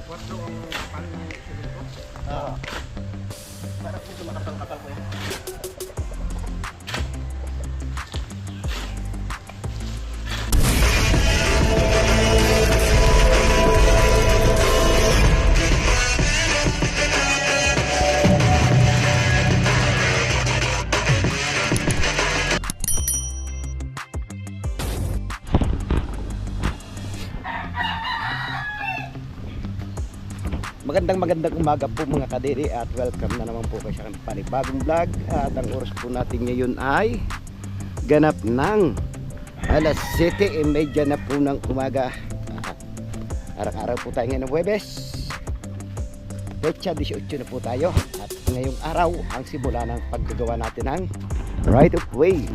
4 ang kapal ng silindro. Oo. Parang ito makapal-kapal ko yan. Magandang umaga po mga kadiri at welcome na naman po kayo sa panibagong vlog. At ang oras po natin ngayon ay ganap ng alas 7:30 na po ng umaga. Araw-araw po tayo ngayon ng Huwebes. Petsa 18 na po tayo. At ngayong araw ang simula ng paggagawa natin ng right of way.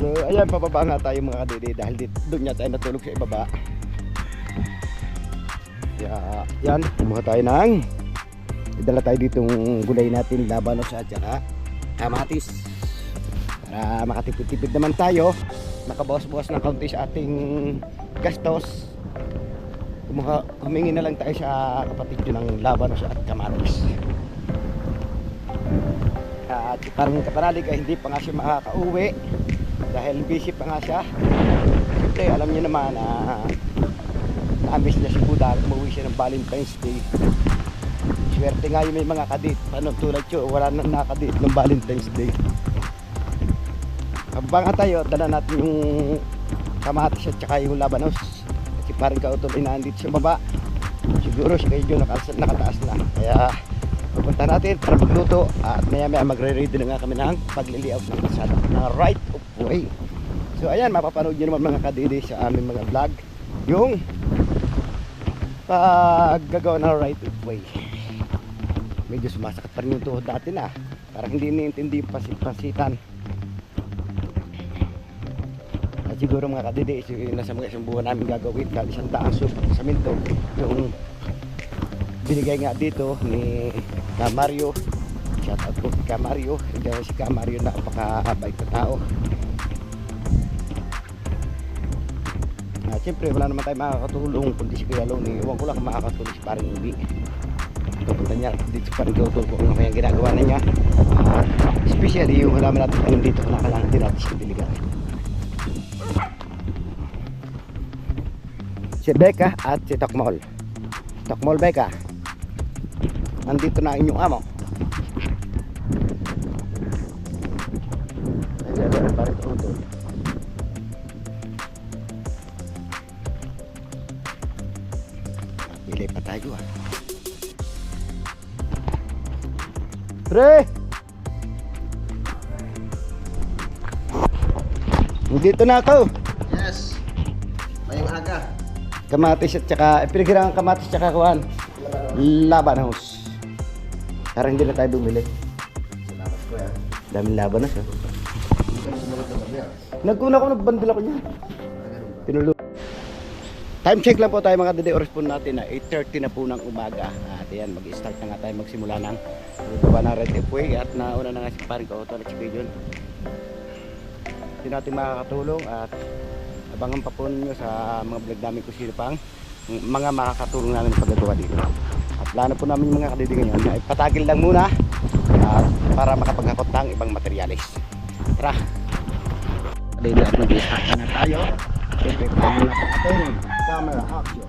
So ayan, pababa nga tayo mga kadiri dahil doon niya tayo natulog sa ibaba. Yan, kumuha tayo ng idala tayo ditong gulay natin, labanos at saka kamatis para makatipid-tipid naman tayo, makabawas-bawas ng kaunti sa ating gastos. Humingi na lang tayo sa kapatid yun ng labanos at kamatis. At parang kapanalig ay hindi pa nga siya makakauwi dahil busy pa nga siya. Siyempre alam niyo naman na-miss niya si Buda, umuwi siya ng Valentine's Day. Swerte nga yung may mga kadit. Paano tulad yun, wala nang nakadit ng Valentine's Day. Habang tayo, dala natin yung kamatis at saka yung labanos. Kasi parang kautol inaandit sa baba. Siguro siya kayo nakataas na. Kaya pupunta natin para magluto. At maya magre-ready na nga kami ng pag-layout ng kasada ng right of way. So ayan, mapapanood nyo naman mga kadidi sa aming mga vlog yung paggagawa ng right of way. Medyo sumasakit pa rin yung tuhod natin parang hindi niintindi pasit-pasitan. At siguro mga kadidi, nasa mga isang buwan namin gagawin dahil 100 sa minto yung binigay nga dito ni Mario. Shout out po kay Mario. Si Mario na napakabait na tao. Siyempre wala naman tayo makakatulong kundi si Kuya Loni. Ewan ko lang kung makakatulong si parang hindi. Pupunta niya dito si parang tutulong ko ano kayang ginagawa na niya. Especially yung halaman natin anong dito kailangan din natin siya diligan. Si Becca at si Tokmol. Tokmol, Becca, nandito na inyong amo. Ayan, parang tutulong. Pilih pa tayo Pre! Dito na ako. Yes. May aga. Kamatis at saka, pinagkirang kamatis at saka kuhan. Labanos. Parang hindi na tayo bumili. Salamat ko yan. Daming labanos Hindi ka sumunod na kami Nagkuna ko, nagbandila ko niya. Pinulo. Time check lang po tayo mga dede. Oras po natin na 8:30 na po ng umaga. At yan, mag-start na nga tayo magsimula ng gawa ng right of way. At nauna na nga si paring Kautol at si Pigeon. Hindi natin makakatulong at abangan pa po ninyo sa mga vlog namin kung sino pang mga makakatulong namin sa paggagawa dito. At plano po namin mga kadede ngayon ay patagil lang muna at para makapaghakot ng ibang materyales. Tara! Kadede at mag-start na tayo. Siyempre po muna po natin camera action.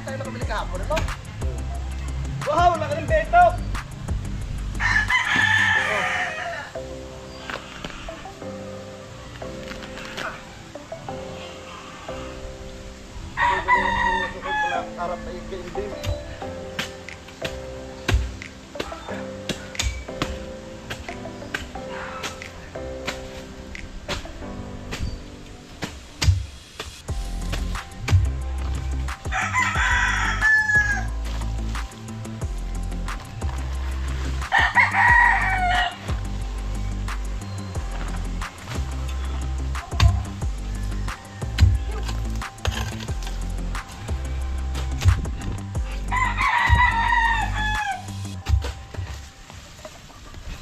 tayo nakabili kahapon, ano? Wow, laki ng beto! Harap tayo kay Indim.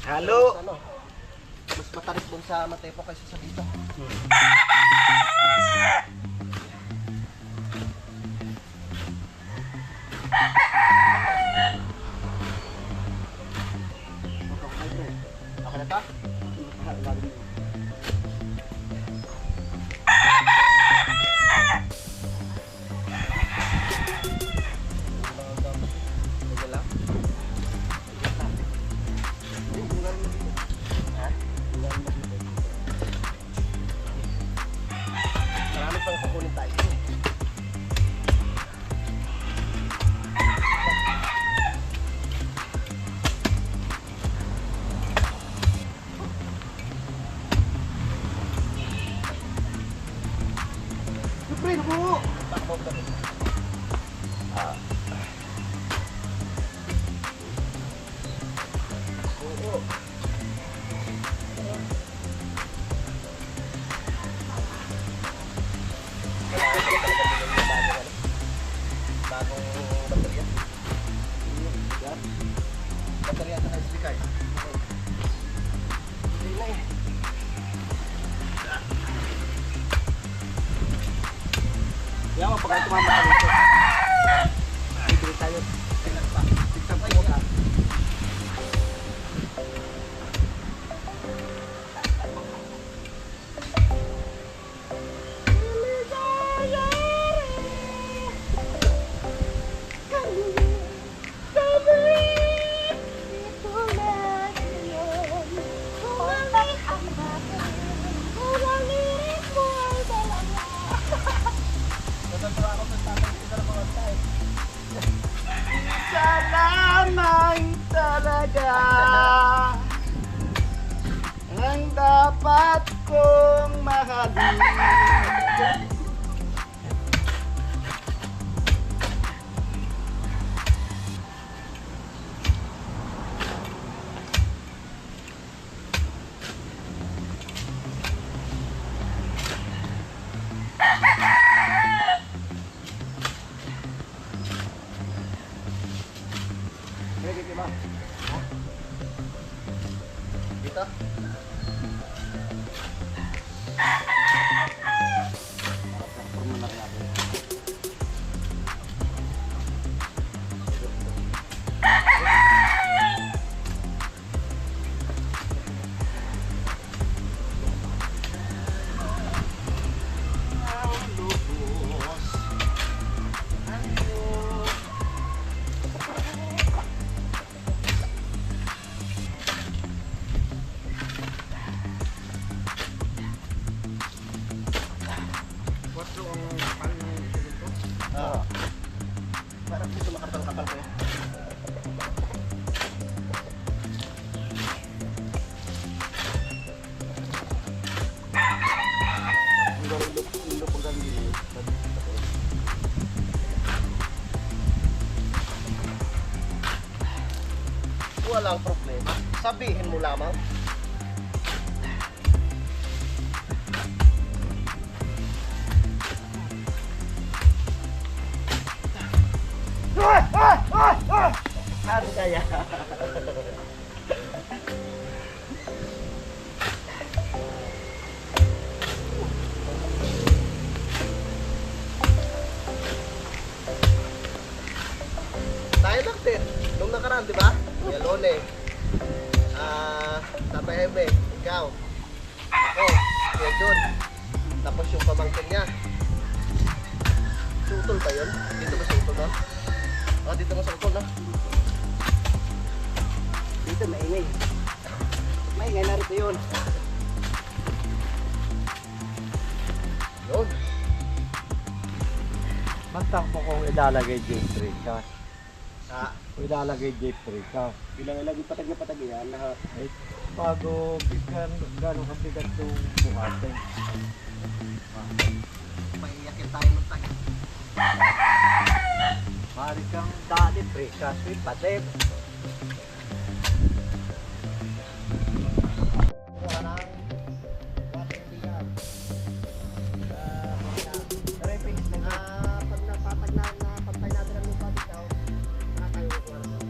Halo! Ano? Mas matarik dun sa Matepo kaysa sa dito. Okay na ta? Okay lang. Marami pang kukunin tayo. Siyempre, naku! Takbo ka rin. Oo. Bagong baterya. Baterya sa SD card. Hindi na eh. Yan mo, pagka tumama ka dito. Bibili tayo. Kailan pa? Tignan po ka. Natatawa ako sa tatay ko na mga tayo. Salamat talaga ang dapat kong mahalin. Dito? Parang dito makapal-kapal ko. Walang problema. Sabihin mo lamang. Ano kaya? Tayo lang din. Nung nakaraan, di ba? Yalone. Tatay Eme, ikaw. Ako, Kuya John. Tapos yung pamangkin niya. Sutol ba yun? Dito ba sutol na? Ah, dito nga sutol na. Dito maingay. Maingay na rito yun. Yun. Magtakpo kung ilalagay J3 ka. Ah, Kung ilalagay J3 ka. Bilang lagi patag na patag yan lahat. Eh, bago bigyan gano'ng kapigat yung buhatin. maiyakin tayo ng takip. Mari kang dali precast with patim. Kuha ng water diyan. Reference lang. Pag napapag na pagpay natin ang lupa dito, nakatayo ko na ng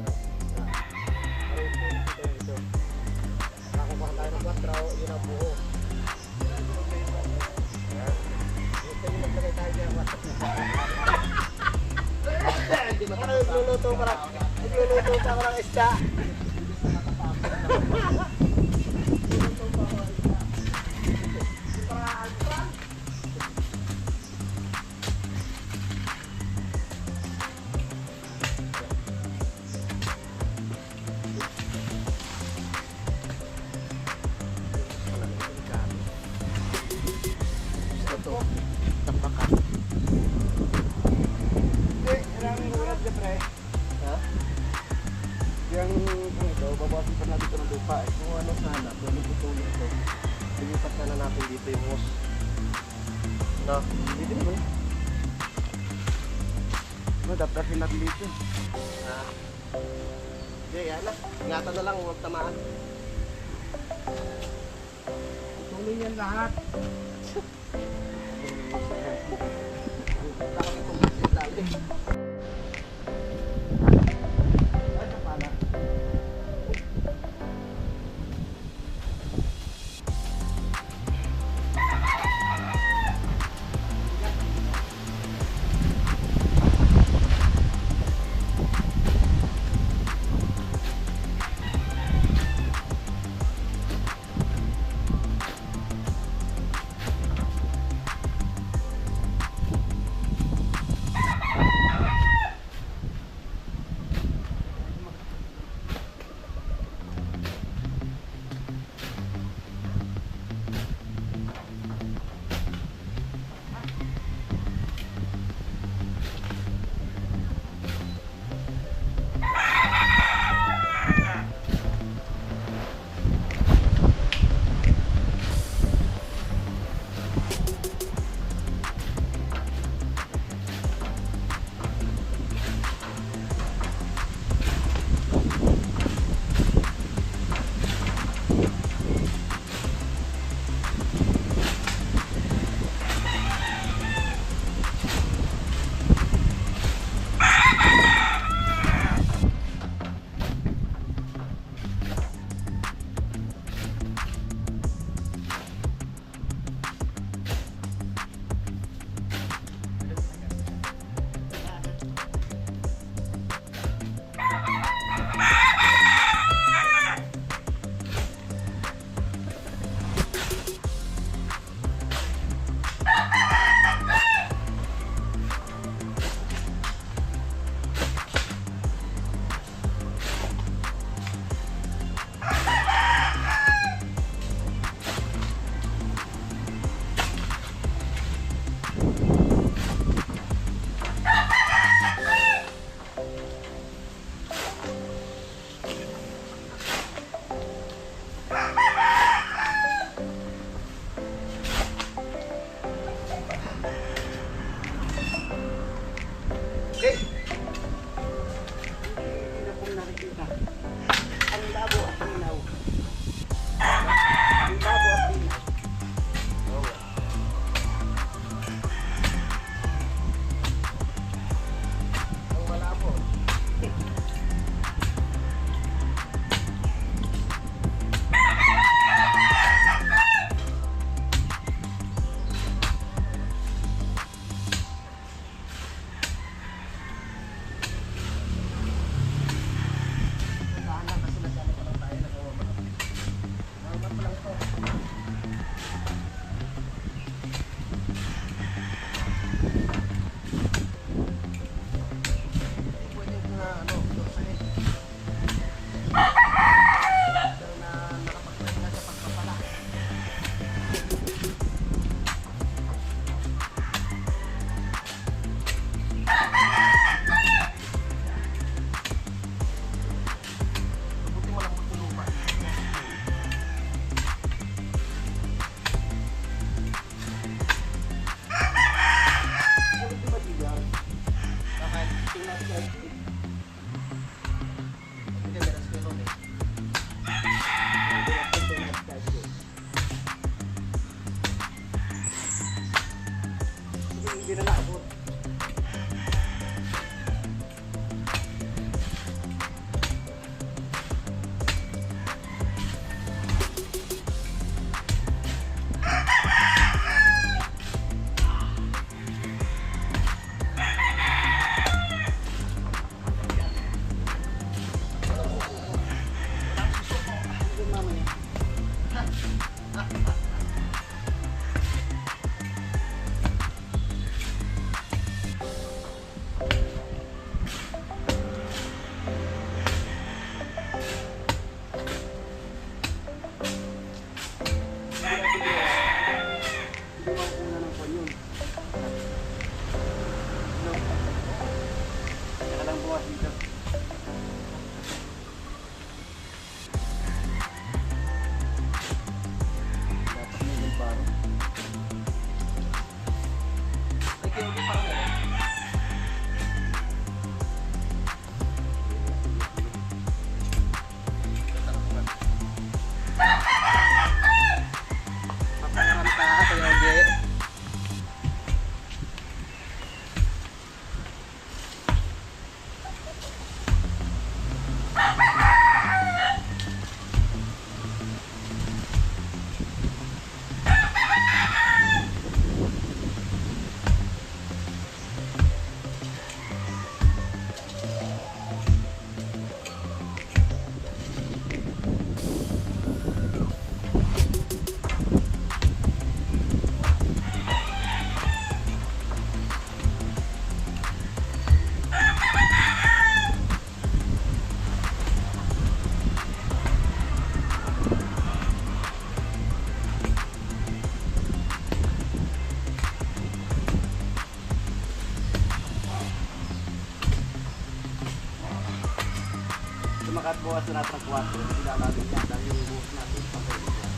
ito. Nakakuha tayo ng water, yun ang buo. Gusto nyo maglagay tayo dyan, water. Hindi magluluto ka lang. Nagluluto ka lang isda. Ha? Yung ito, babawasan pa natin ito ng lupa eh. Kung ano sana, pwede putulin ito. Lilipat na natin dito yung hose. No? Dito naman. Adaptasin natin dito. Ah. Hindi, yan na. Ingatan na lang, huwag tamaan. Tuloy yan lahat. Laki kong basit dali. Ano pala? Hindi na naabot. Bukas na natin ang 4, hindi na natin yan dahil yung buhos natin patay na yan.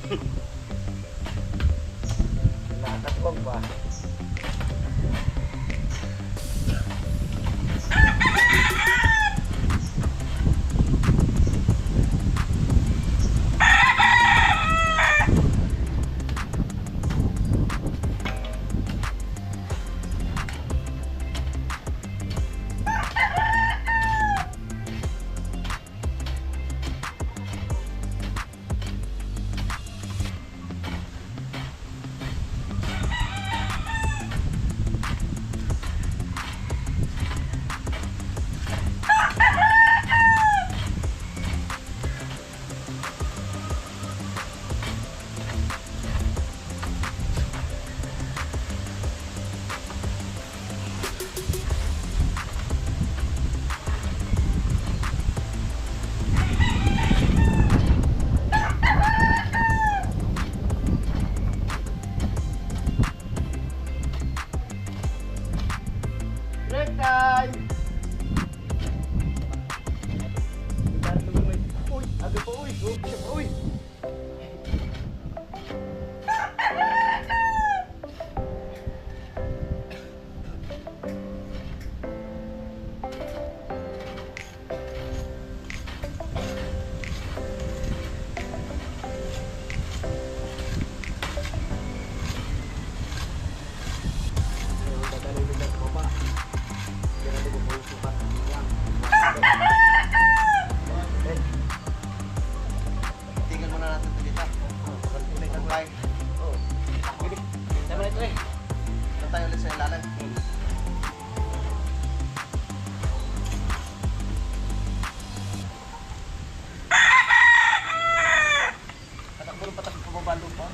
Nakakatwag pa. Break time! Uy, aga pa uy! Uy, siya pa uy! Tingnan muna natin ito dito. Tunay na tayo. Oo. Tama na ito eh. Saan tayo ulit sa ilalim? Patakbo ng patakbo pababa lupa.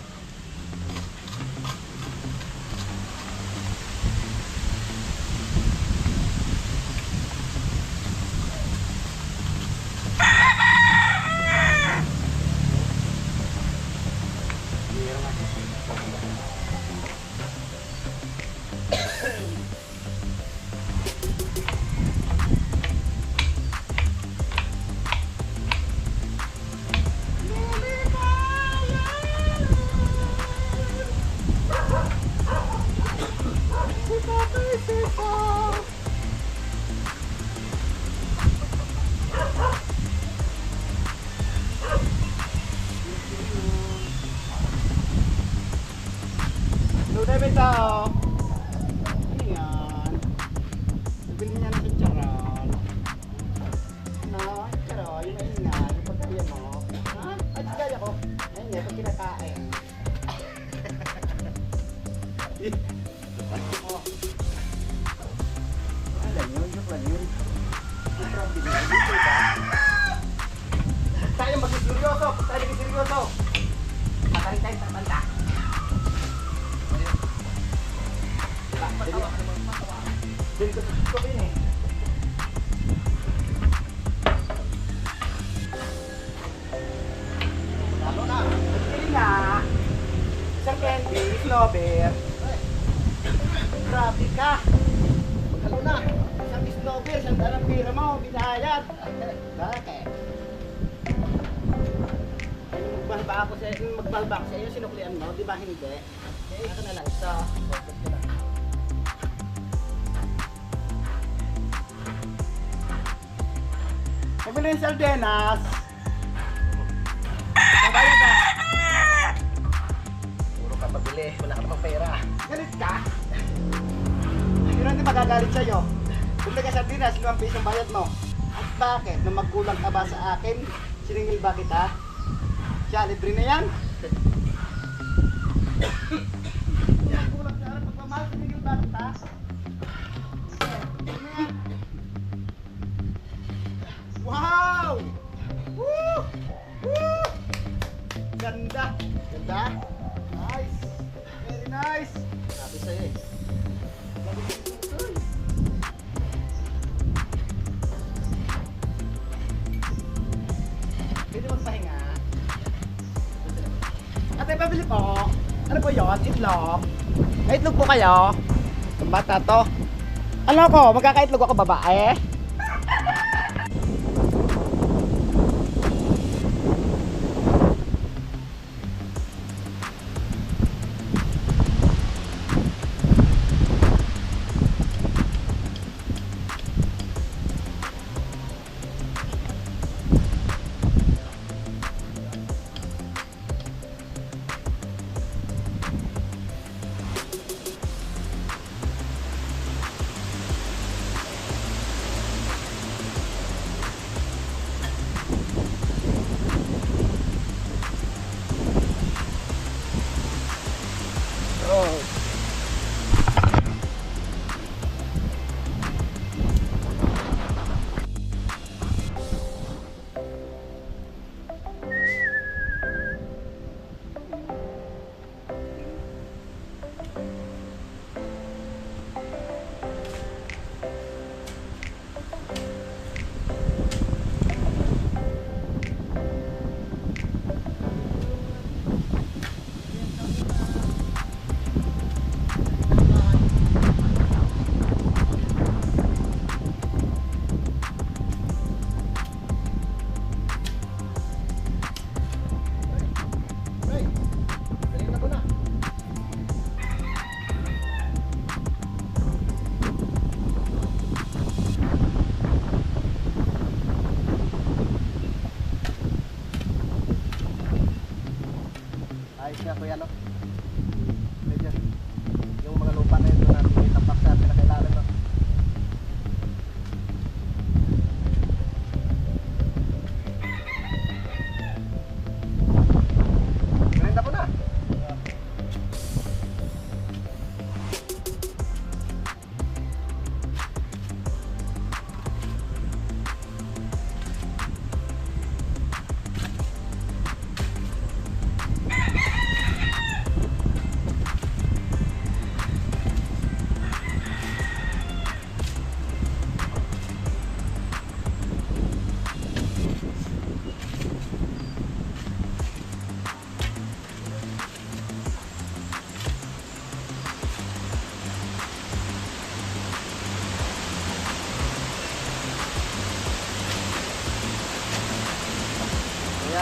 Luday may tao. Ano yan? Bili niya ng chicharon. No, chicharon, yung maingay, yung pagkabiyan mo. Ha? Ay, sigay ako. Ayun nga, pag kinakain. Oh. Alam yun, joke lang yun. Yung problem yun, dito ba? Huwag tayo mag-seryoso, huwag tayo mag-seryoso. Matarin tayo sa banda. Dito ko ini. Lalo na. Pili na. Isang candy, snowbear. Grabe ka. Lalo na. Isang snowbear, isang darang pira mo, binayad. Bakit? Magbalba ako sa iyo, sinuklian mo, di ba hindi? Ako na lang isa. Focus ko lang. Pabili yung sardenas. Pabayad ka. Puro ka pabili. Wala ka namang pera. Galit ka? Sino hindi magagalit sa'yo? Bumili ka sardenas, 5 pisong bayad mo. At bakit? Nung magkulang ka ba sa akin, siningil ba kita? Siya, libre na yan. Magkulang ka rin, pagmamahal, siningil ba kita? Wow! Woo! Woo! Ganda! Ganda! Nice! Very nice! Sabi sa'yo eh. Pwede magpahinga. Ate, pabili po. Ano po yun? Itlog? May itlog po kayo? Itong bata to. Ano ko? Magkakaitlog ako babae?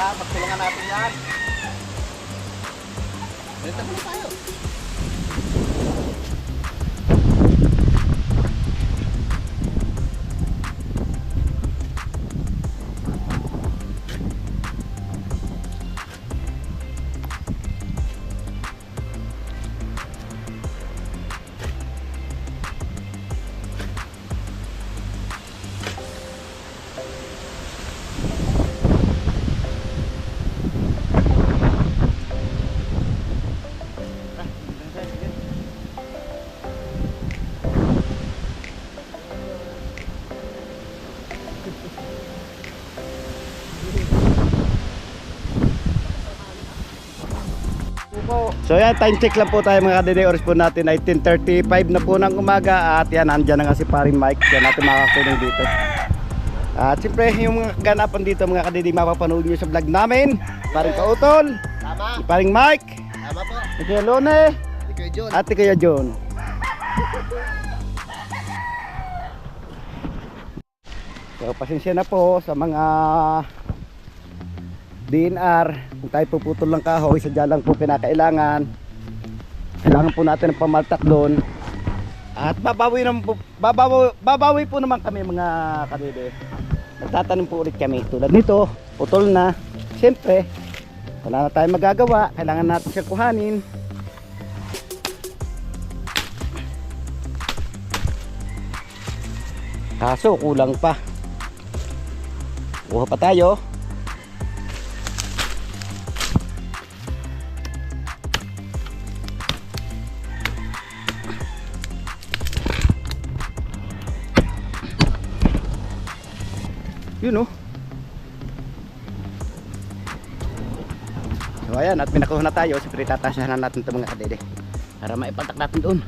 Kaya pagtulungan natin yan. Ganito muna tayo. So yan, time check lang po tayo mga kadede. Oras po natin ay 10:35 na po ng umaga. At yan, andyan na nga si paring Mike. Yan natin makakakunin dito. At siyempre yung mga ganapan dito mga kadede, mapapanood nyo sa vlog namin. Paring Kautol, Tama. si paring Mike, Tama po. si Kuya Lone, Hindi kayo John. at si Kuya John. So pasensya na po sa mga DNR kung tayo puputol ng kahoy, sadya lang po pinakailangan. Kailangan po natin ng pamaltak doon. At babawi po naman kami mga kadede. Magtatanim po ulit kami tulad nito, putol na. Siyempre wala na tayong magagawa, kailangan natin siyang kuhanin. Kaso kulang pa. Kuha pa tayo. Yun oh. So ayan, at pinakuha na tayo. Siyempre tatasahan natin ito mga kadede para maipatak natin doon.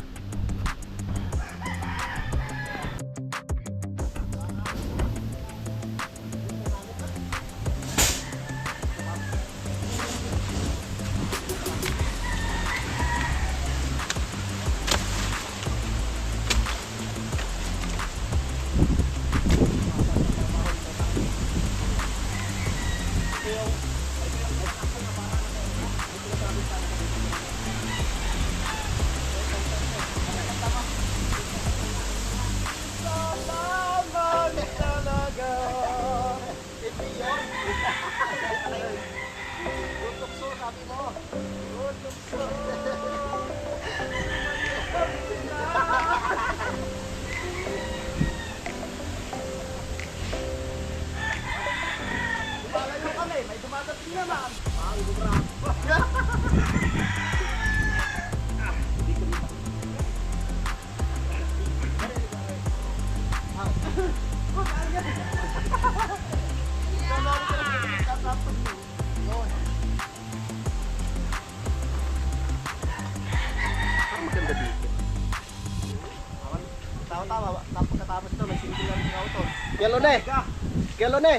Tama. Napagkatapos ito, may sinigulan ng auto. Kaya Lone.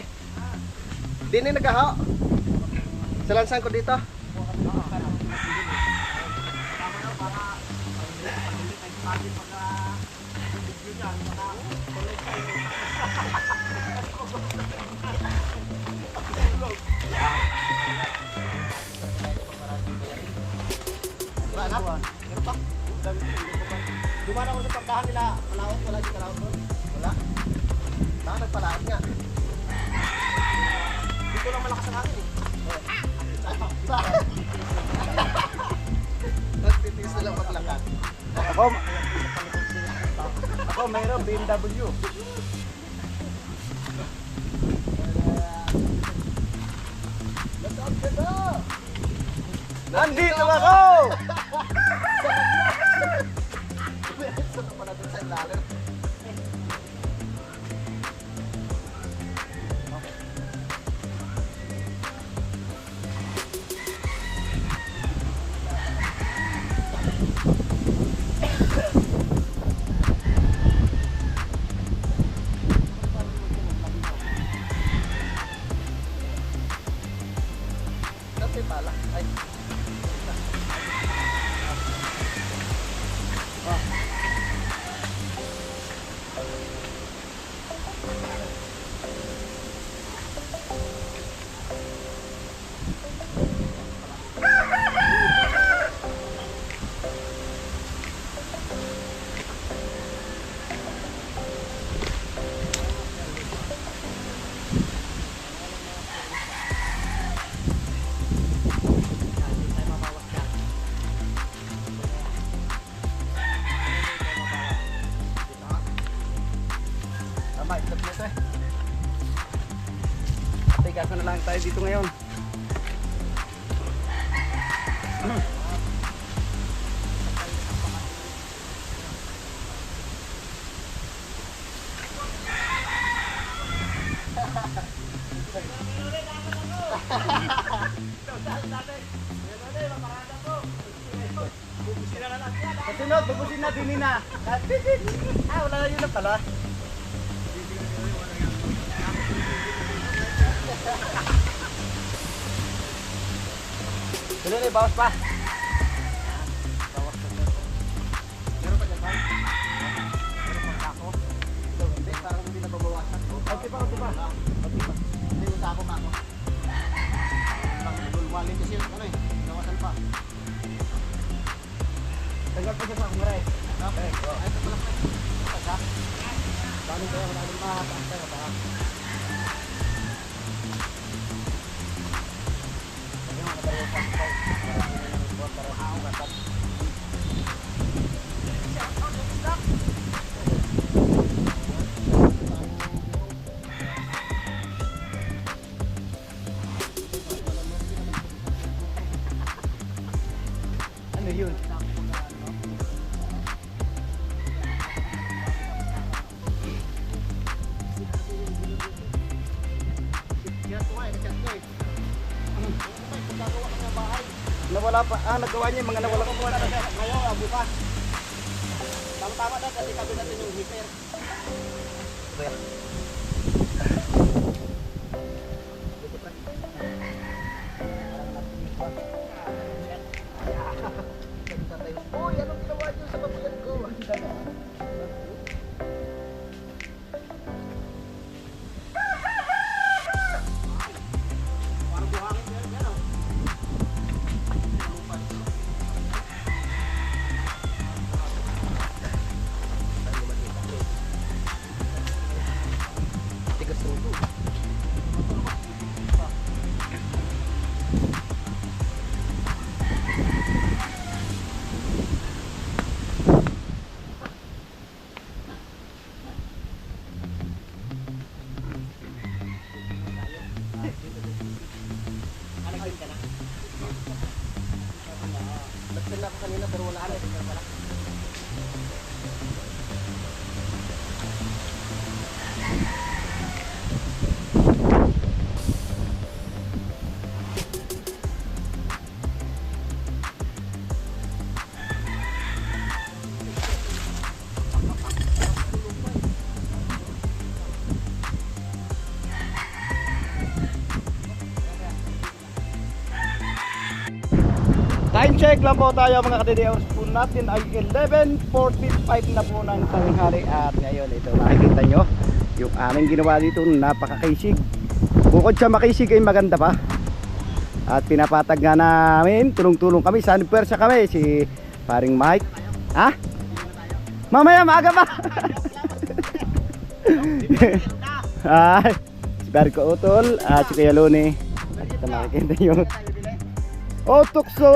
Di na nagaho. Sa lansan ko dito. Dumana ako sa pagkahan nila, malawak, wala di kalawak doon. Wala. Nagpalaot nga. Dito lang malakas ang hangin eh. Nagtitis na lang maglakad. Ako mayroon BMW. Nandito ako! Saan pa natin sa ilalim? Kasi pala. Ay. bigas eh. Tigas na lang tayo dito ngayon. Kasunod, bubusin na din na. Wala na yun na pala. Tuloy na, bawas pa. Bawas pa. Meron pa dyan pa? Meron pa ako? Hindi, parang hindi na babawasan. Okay pa, okay pa. Okay pa. Hindi yung tako pa ako. Nagulwalin kasi yung ano eh. Nawasan pa. Tagal pa siya sa kumare. Okay. Ay, ito pala pa. Ito pa. Paano kaya wala nang makakantay ka ba? Ano yun? Nawala pa, nagawa niya yung mga nawala pa na ngayon, bukas. Tama-tama na kasi sabi natin yung heater. Uy, anong ginawa niyo sa babuyan ko? Parang buhangin yan, yan o. Tigas ruto. Nagtala ako kanina pero wala na. Time check lang po tayo mga ka-DD. Oras po natin ay 11:45 na po ng tanghali. At ngayon ito nakikita nyo yung aming ginawa dito, napakakisig. Bukod sa makisig ay maganda pa. At pinapatag nga namin, tulong-tulong kami, sanipwersa kami, si paring Mike. Ha? Mamaya maaga pa. Ay, si Barco Utol, si Kuya Loni. At ito makikita nyo. Oh, tukso!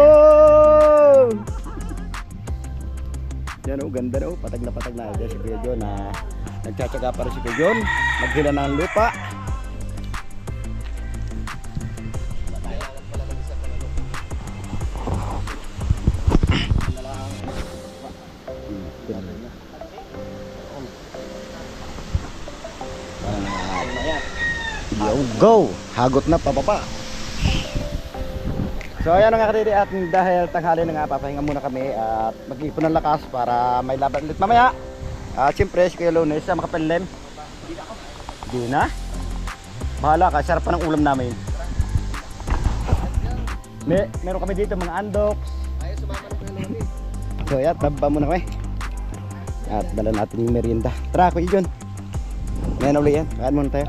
Yan o, ganda na o. Patag na patag na. Diyan si Kuya John na nagtsatsaga pa rin si Kuya John. Maghila ng lupa. Yo, go! Hagot na papapa. So ayan nga kadidi, at dahil tanghali na nga, papahinga muna kami at mag-ipon ng lakas para may laban ulit mamaya. At siyempre si Kuya Lunes sa makapenlem. Di na? Bahala ka, sarap pa ng ulam namin. Meron kami dito mga andoks. So ayan, taba muna kami. At dala natin yung merienda. Tara Kuya John. Ngayon ulit yan, kain muna tayo.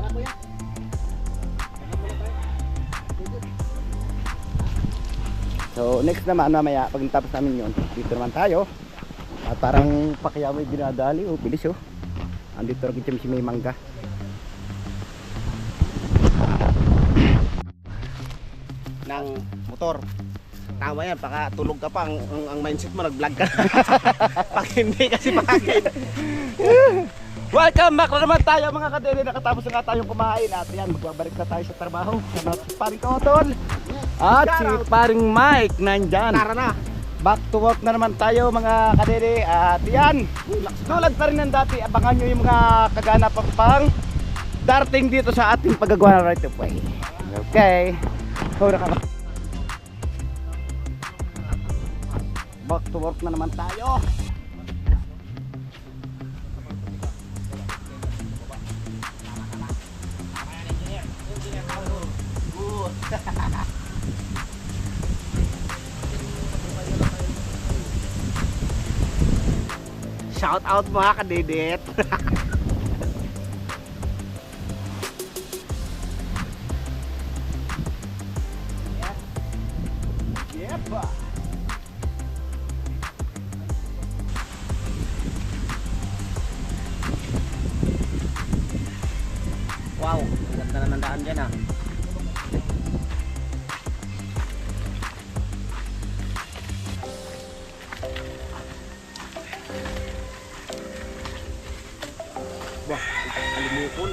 So next naman mamaya pag natapos namin yun, dito naman tayo. At parang pakyaw may dinadali, oh bilis oh. Andito rin si may mangga. Ng motor. Tama yan, baka tulog ka pa, ang mindset mo nag-vlog ka. Pag hindi kasi bakit. Welcome back na naman tayo mga kadede. Nakatapos na nga tayong kumain. At yan, magbabalik na tayo sa trabaho. Salamat si paring Otol. At si paring Mike nandyan. Tara na. Back to work na naman tayo mga kadede. At yan, tulad pa rin ng dati. Abangan nyo yung mga kaganapan pang darating dito sa ating paggagawa ng right of way. Okay. Hura ka ba? Back to work na naman tayo. Shout out mga kadedet. Yepa. Wow, ganda na ng daan dyan ah. Wah, alimukon.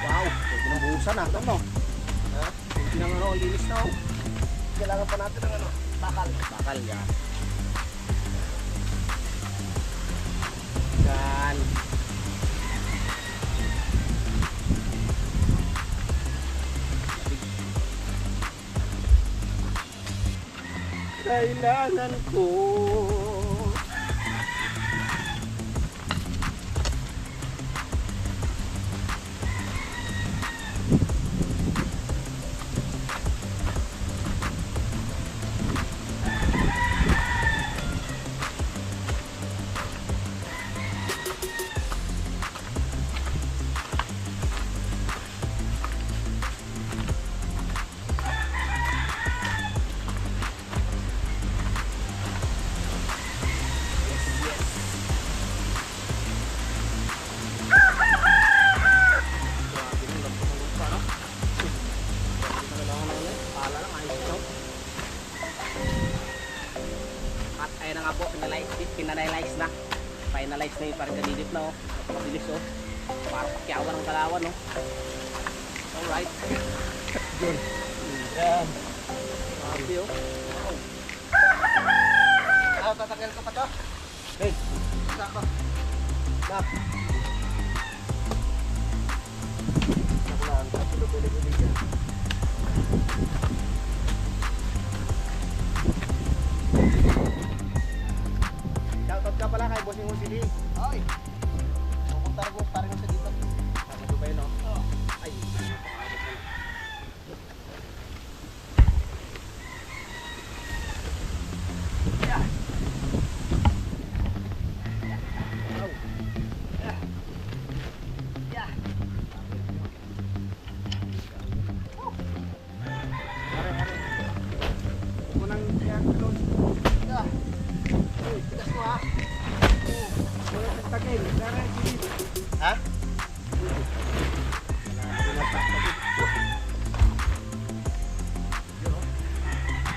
Wow, pwede nang buhusan ah. Ano? Ha? Pwede nang ano, linis na oh. Kailangan pa natin ng ano, bakal. Bakal yan. Yan. Kailangan ko finalize na. Finalize na yung parang kanilip na oh. Mabilis oh. Parang pakyawan ng Kalawan oh. Alright. Good. Yan. Happy oh. Wow. Tatagal ko pa to. Hey. Saka. Lap. Nakulaan. Tapos pwede-pwede dyan. Shoutout ka pala kay Bossing Musili. Ay! Pupunta rin mo pa rin sa dito. Sa Dubai no? Oo. Ay! Yeah! Oh! Yeah! Yeah! Are. Kunang yan close. Yeah! Uy, tigas mo ha! Ha?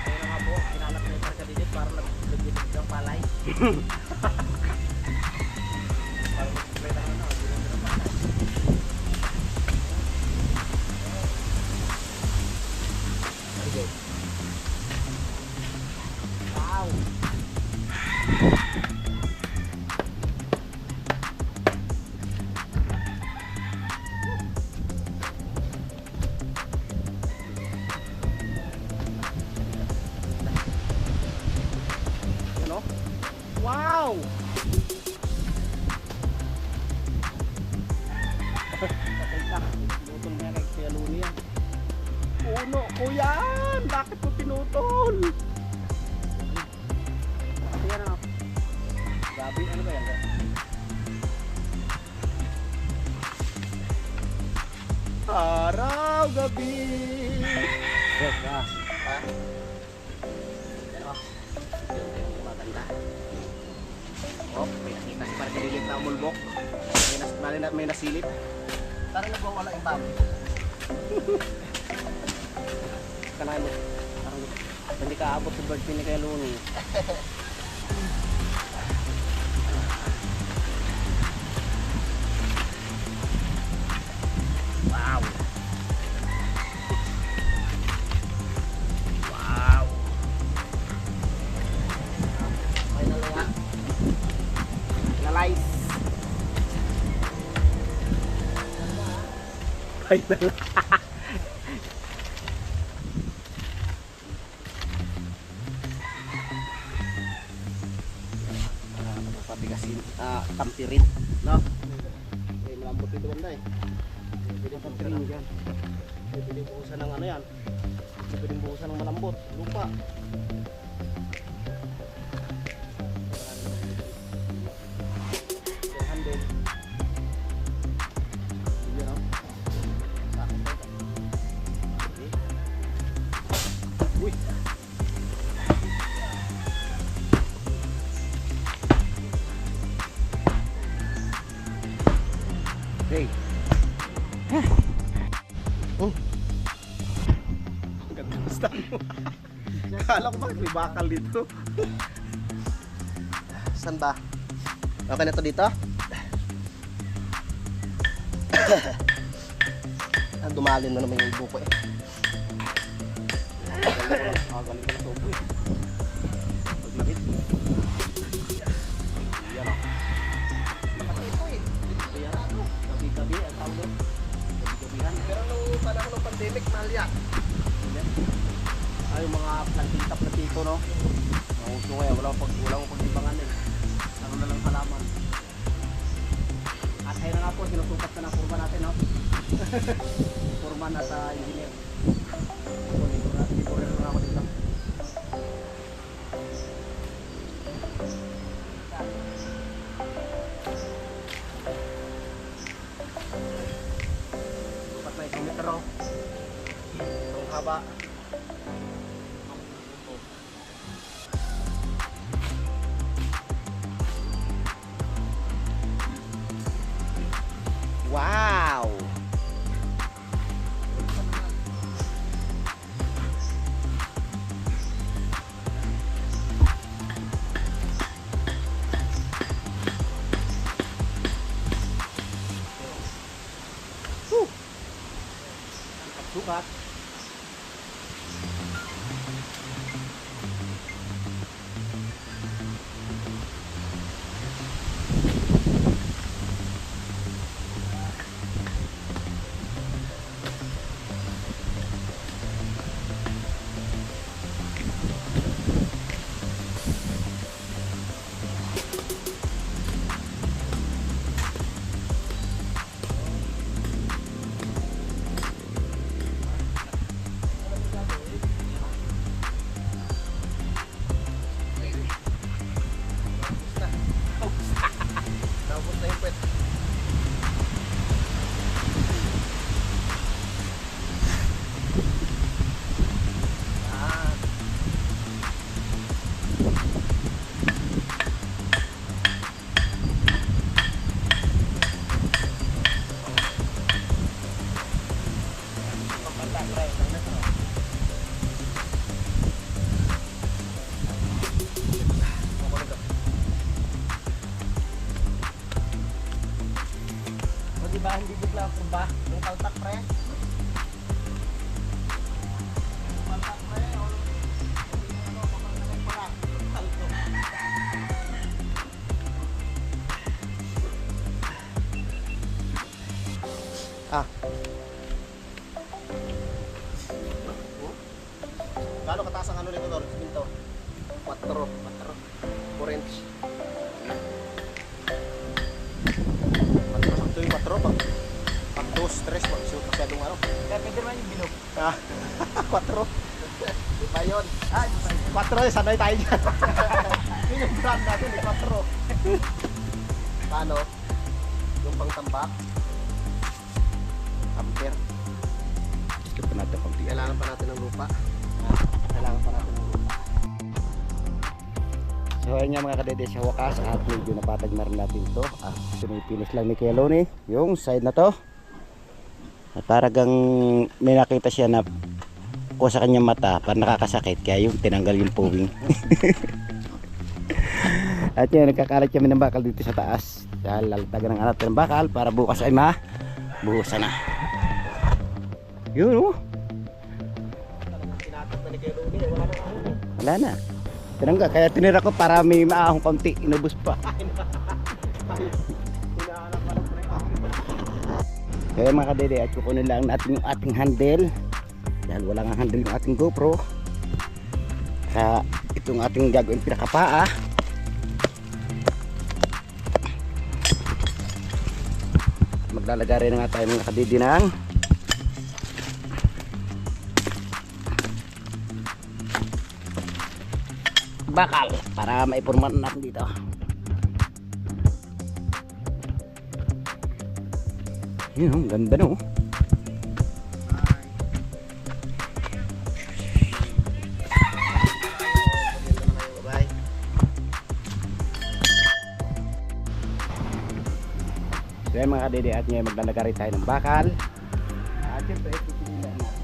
Ayun nga po, kinalap na yung parkadinit para nag-gitip ng palay. Para mag-spray na ano, wow! Wow! Patay ka. Pinutol niya kay Kuya Luni yan. Puno ko yan! Bakit mo pinutol? Ayan na. Gabi, ano ba yan? Araw, gabi. Yes, ha? Ano? Maganda. Oh, may nakita si parang dililit na umulbok. May nasilip. Parang nagwawala yung baboy. Kanain mo. Parang hindi ka abot sa birthday ni Kuya Luni. Wow! Wow! Final na yan. Finalize. Final. Patigasin, tampirin, no? Eh, malambot ito banda eh. Pwedeng tampirin yan. Pwedeng buhusan ng ano yan. Pwedeng buhusan ng malambot, lupa. Handle. Sige, no? Okay. Uy! Hey. Oh. Ganda ng stand mo. Kala ko bakit may bakal dito. Saan ba? Okay na to dito? Dumalin na naman yung buko eh. Galing ko na sobo eh. Paglakit. Yan o. Gabi-gabi ang tawag doon. Gabi-gabihan. Pero nung panahon ng pandemic, mahal yan. Ay, yung mga plantita-plantito, no? Mahuso ngayon, walang pagdibangan eh. Ano na lang halaman. At ayun na nga po, sinusukat na ng kurma natin, no? Kurma na sa engineer. Dito rin na ako dito. Sukat na 1 metro. Itong haba. Wow! Sukat. Tapos na yung pwet. Diba hindi bigla ako ba? Yung kaltak pre? Yung kaltak pre? O hindi ano, kapag pala. Kalto. Ah. Gano'ng kataas ang ano nito doon? Siminto? 4 inch. Kaya pwede naman yung bilog. Ah, 4. Di ba yun? 4 sanay tayo dyan. Yun yung brand natin, 4. Paano? Yung pangtambak? Ampere. Gusto pa natin konti. Kailangan pa natin ng lupa. Kailangan pa natin ng lupa. So ayun nga mga kadede, sa wakas at medyo napatag na rin natin to. Pinipinis lang ni Kuya Loni yung side na to. At paragang may nakita siya na ko sa kanyang mata para nakakasakit kaya yung tinanggal yung puwing. At yun, nagkakalat kami ng bakal dito sa taas. Dahil lalatagan ng alat ng bakal para bukas ay mabuhusan na. Yun oh. Tinatag na ni Kuya Luni. Wala nang ano. Wala na. Tinanggal. Kaya tinira ko para may maahong konti. Inubos pa. Hinahanap pa lang po na Kaya mga kadede, at kukunin lang natin yung ating handle. Dahil wala nga handle yung ating GoPro. Kaya itong ating gagawin pinakapaa. Maglalagay rin nga tayo mga kadede ng bakal para maipurman natin dito. Yun, ang ganda no. Bye. So yan mga kadede, at ngayon maglalagay tayo ng bakal. At siyempre ito pinilan natin.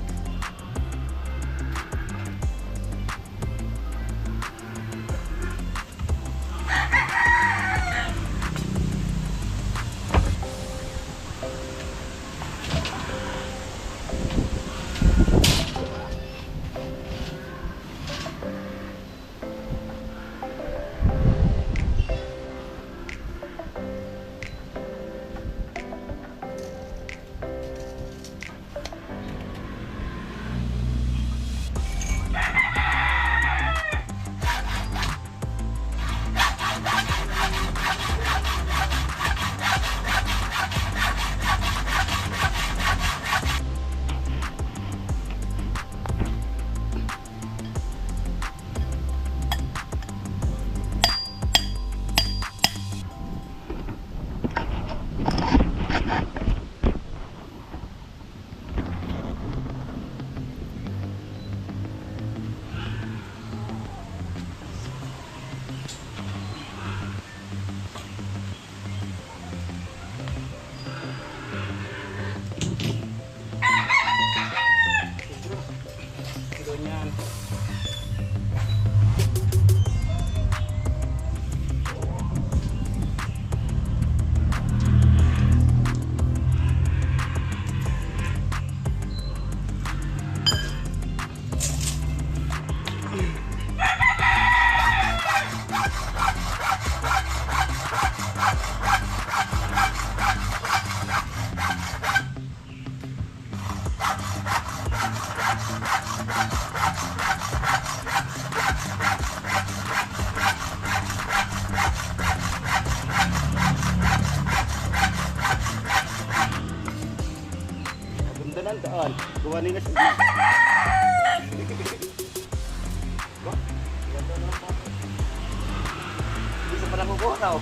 Doon doon. Gawa nila siya. Hindi sa parang kukuha ka.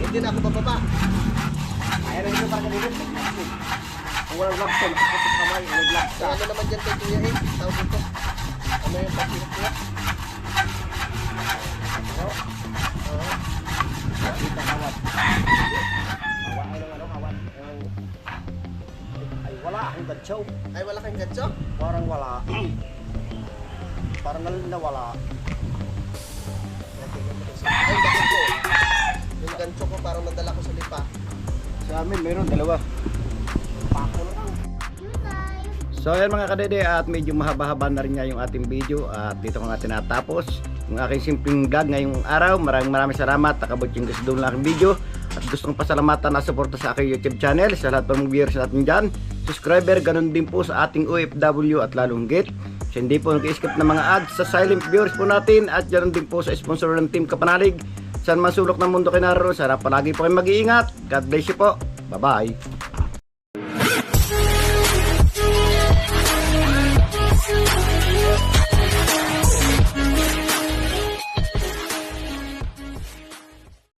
Hindi na ako bababa. Ayaw rin ito parang ganito. Kung walang gloves ko, nakapot sa kamay. Walang gloves ka. Ano naman dyan kay Kuya eh? Tawag dito. Ano yung pagpilip-pilip? Kita kawat. Hawan, ano, hawan? Ay wala akong gatsaw. Ay, wala kang gatso? Parang wala. Parang nawala. Ay, bakit po? Yung gancho ko parang nadala ko sa lipa. Sa amin mayroon dalawa. Pako na lang. So ayan mga kadede, at medyo mahaba-haba na rin nga yung ating video at dito ko nga tinatapos yung aking simpleng vlog ngayong araw. Maraming salamat, nakabot yung gusto doon lang aking video at gusto kong pasalamatan na suporta sa aking YouTube channel, sa lahat ng viewers natin dyan, subscriber, ganun din po sa ating OFW at lalong git. So hindi po nag-skip ng mga ads sa silent viewers po natin at ganun din po sa sponsor ng Team Kapanalig. Saan man sulok ng mundo kayo naroon, sana palagi po kayong mag-iingat. God bless you po. Bye-bye.